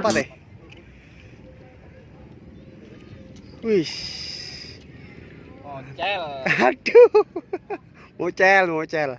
apa teh? Wih. Moncel. Aduh. Mocel.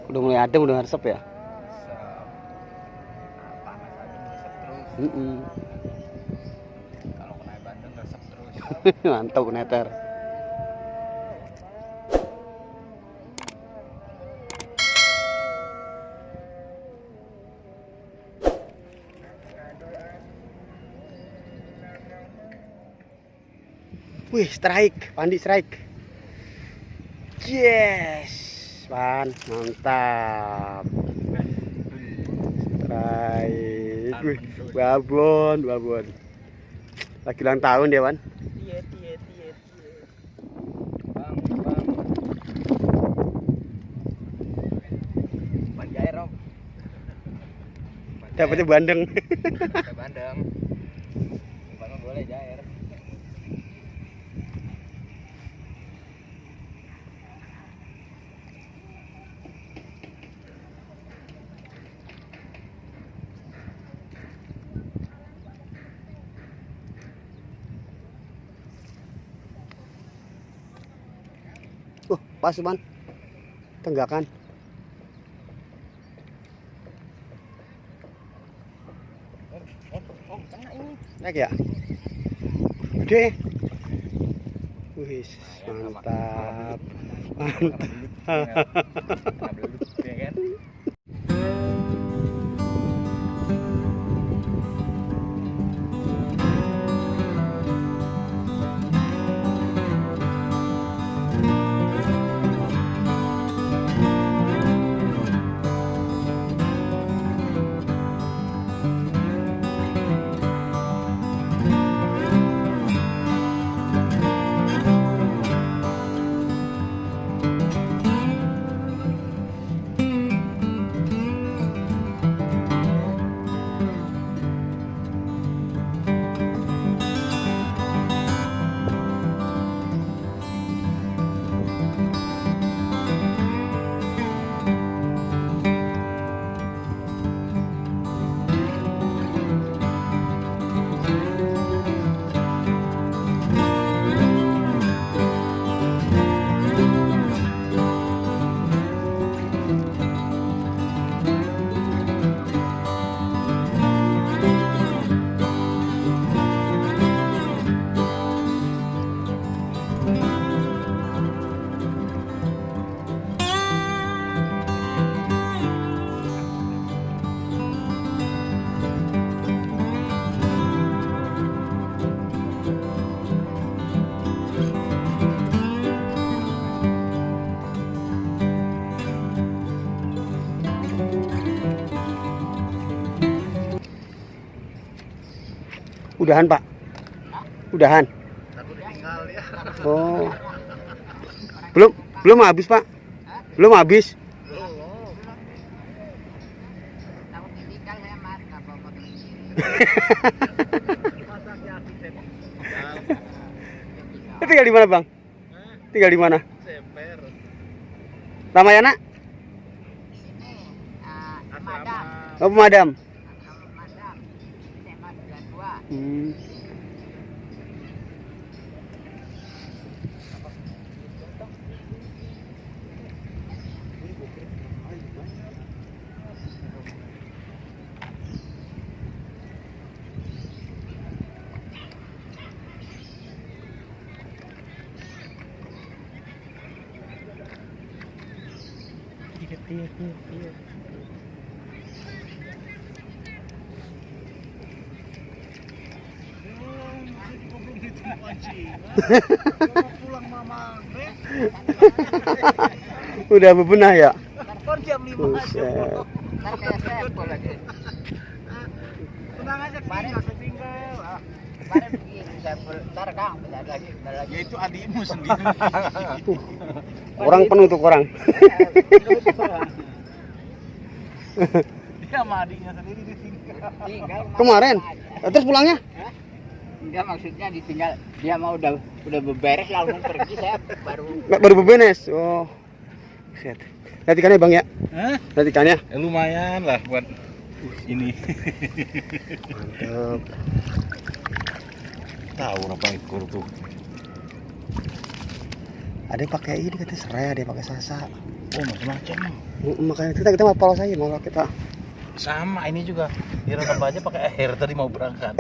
Udah mulai adem, udah resep ya. Panas aja resep terus. Kalau kena Bandeng resep terus. Mantap neter. Wih, strike, Pandi strike. Yes, Pan, mantap. Strike. Wih, babon. Lagi ulang tahun dia, Wan. Iya. Bang Jair, Om. Dapatnya bandeng. Bandeng. Bang boleh Jair. Pas, Man. Tenggakan. Kena ini. Naik ya? Gede. Wih, mantap. Kena belut, ya kan? Udahan, Pak. Udahan. Takut tinggal ya. Oh. Belum habis, Pak. Belum habis. Tinggal di mana, Bang? Tinggal di mana? Semper. Ramayana? Oh, Pemadam. Iya. Pulang mama Udah bebenah ya? Kan jam 5 aja. Buset. Ntar kayak sepol lagi. Tenang aja, kemarin tinggal. Kemarin begini sepol. Ntar Kang, bentar lagi. Ya itu adikmu sendiri. Orang penuh tuh orang. Dia sama adiknya sendiri ditinggal. Kemarin. Terus pulangnya? Enggak, maksudnya ditinggal. Dia mau udah beberes langsung pergi, saya baru Baru beberes. Oh. Set. Lihat ikannya Bang ya? Hah? Lihat ikannya. Lumayan lah buat ini. Mantap. Tahu berapa ekor tuh? Ada yang pakai ini katanya serai, ada yang pakai sasa. Oh, macam-macam. Makanya kita mau polos aja, mau kita. Sama ini juga. Direndam aja pakai air tadi mau berangkat.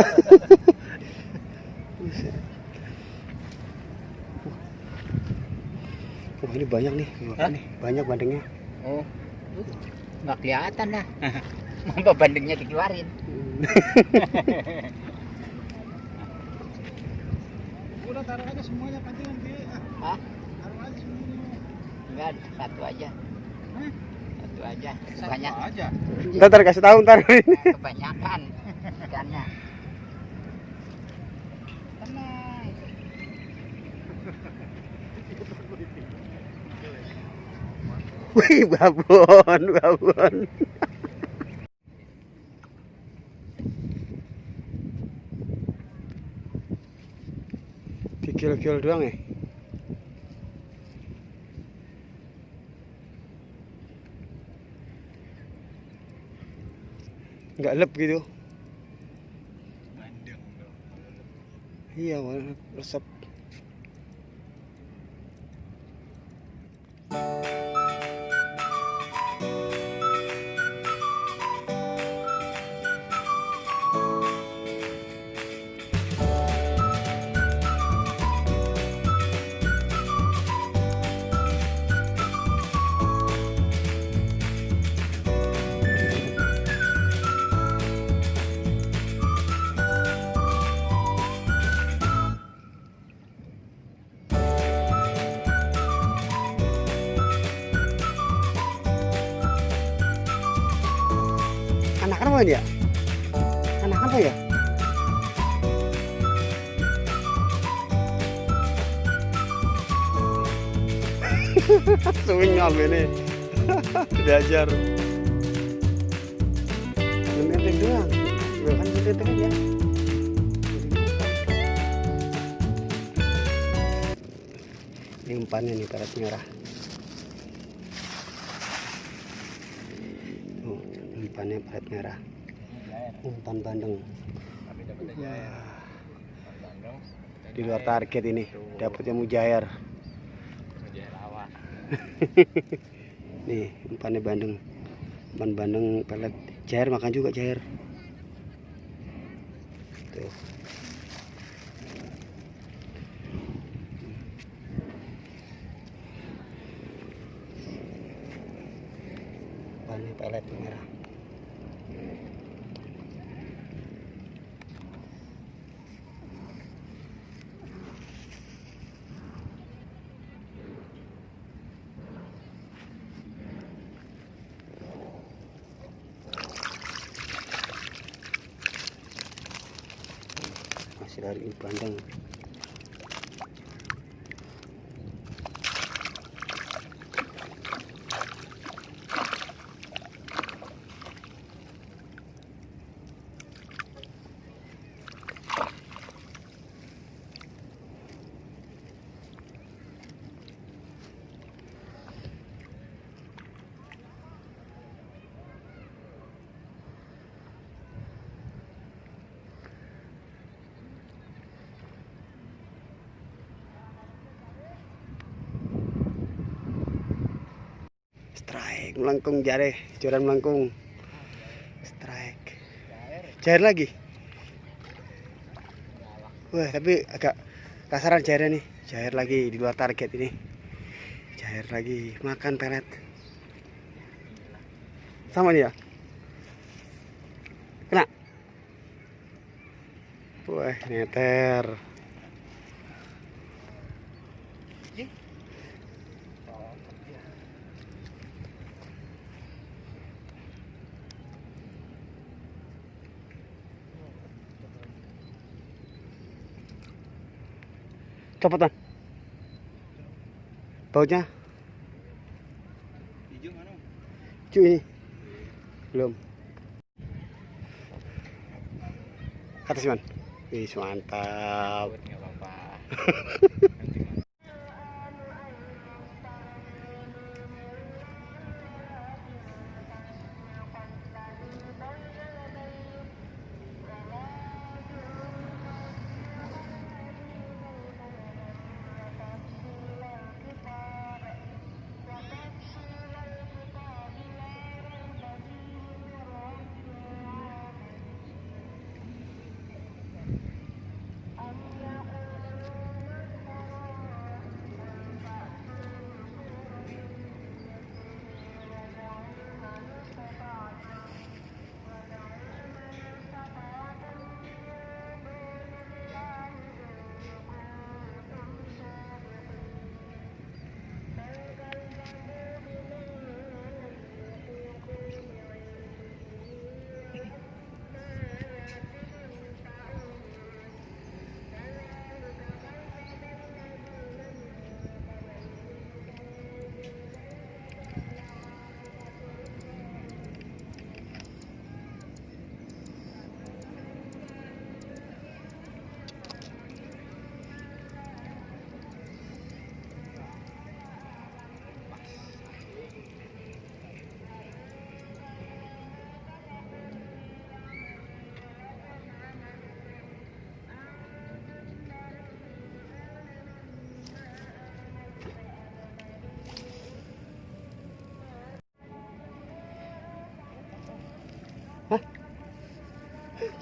Wah ini banyak nih, nih banyak bandengnya. Oh, nggak kelihatan dah. Mamba bandengnya dikeluarin. Udah taruh aja semuanya panci nanti. Hah? Taruh aja semuanya. Enggak, satu aja. Satu aja. Banyak aja. Ntar kasih tahu ntar. Kebanyakan ikannya. Tenang. Wih, babon, babon. Kikil-kikil doang ya? Nggak lep gitu. Iya, resep. Anakan apa dia? Anakan apa ya? Swing ngambil ini. Diajar. Enteng doang. Gue kan enteng aja. Ini umpannya nih pelet merah. Umpannya pelet merah. Umpan bandeng. Di luar target ini. Dapatnya mujair. Nih umpannya bandeng. Umpan bandeng pelet. Jair makan juga jair. Tuh. Umpannya pelet merah. Masih dari bandeng. Strike melengkung jare, joran melengkung. Strike. Jair lagi. Wah, tapi agak kasaran jairnya nih. Jair lagi di luar target ini. Jair lagi makan pelet. Sama nih ya. Kena. Wah, neter. Copot man. Bautnya. Hijau mana? Hijau ini. Belum. Atas man. Wih, mantap. Nggak apa-apa.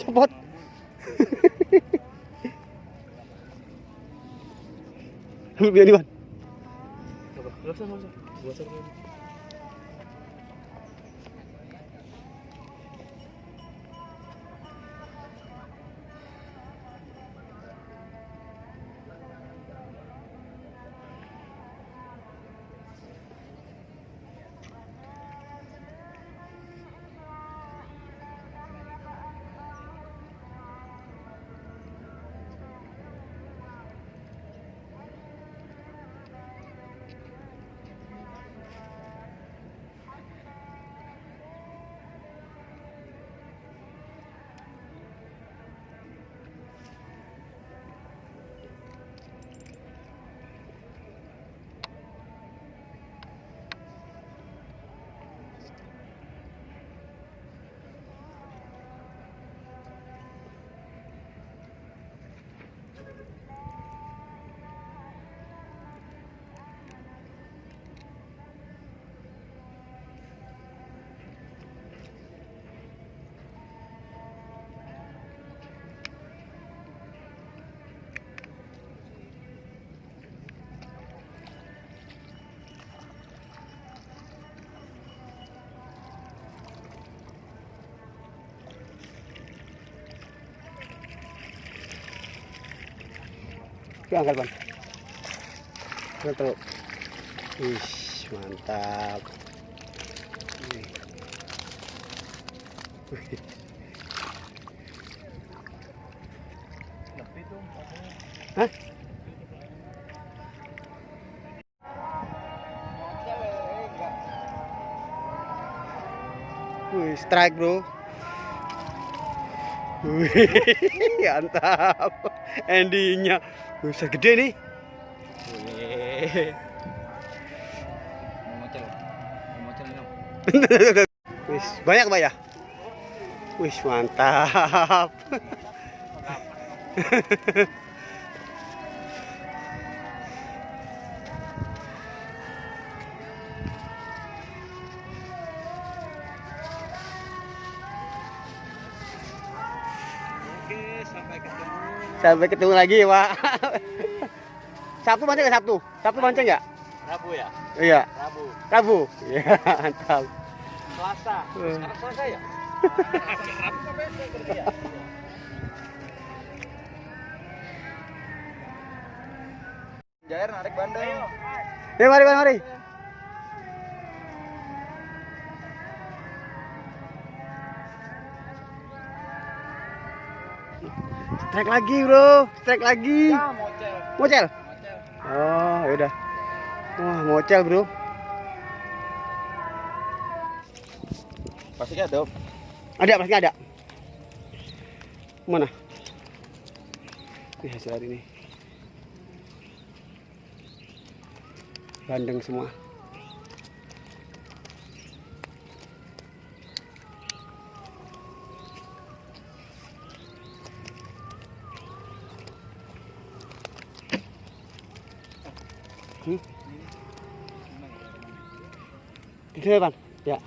Copot. Biar di man. Yuk angkat, Bang. Betul. Wih, mantap. Wih. Hah? Wih, strike, bro. Wih, mantap. Endingnya. Bisa gede nih. Wih. Mocel minum. Wih, banyak Pak ya? Wih, mantap. Oke, sampai ketemu. Sampai ketemu lagi, Pak. Sabtu mancing nggak Sabtu? Sabtu mancing nggak? Rabu ya? Iya. Rabu. Rabu. Iya, mantap. Selasa. Sekarang Selasa ya? Rabu sampai berarti ya? Jair narik bandeng. Ya, mari, mari, mari. Strike lagi, bro. Strike lagi. Ya, mocel. Mocel. Oh, yaudah. Wah, mocel, bro. Plastiknya ada, Om. Ada, plastiknya ada. Mana? Ini hasil hari ini. Bandeng semua. Di sini, Pan? Ya.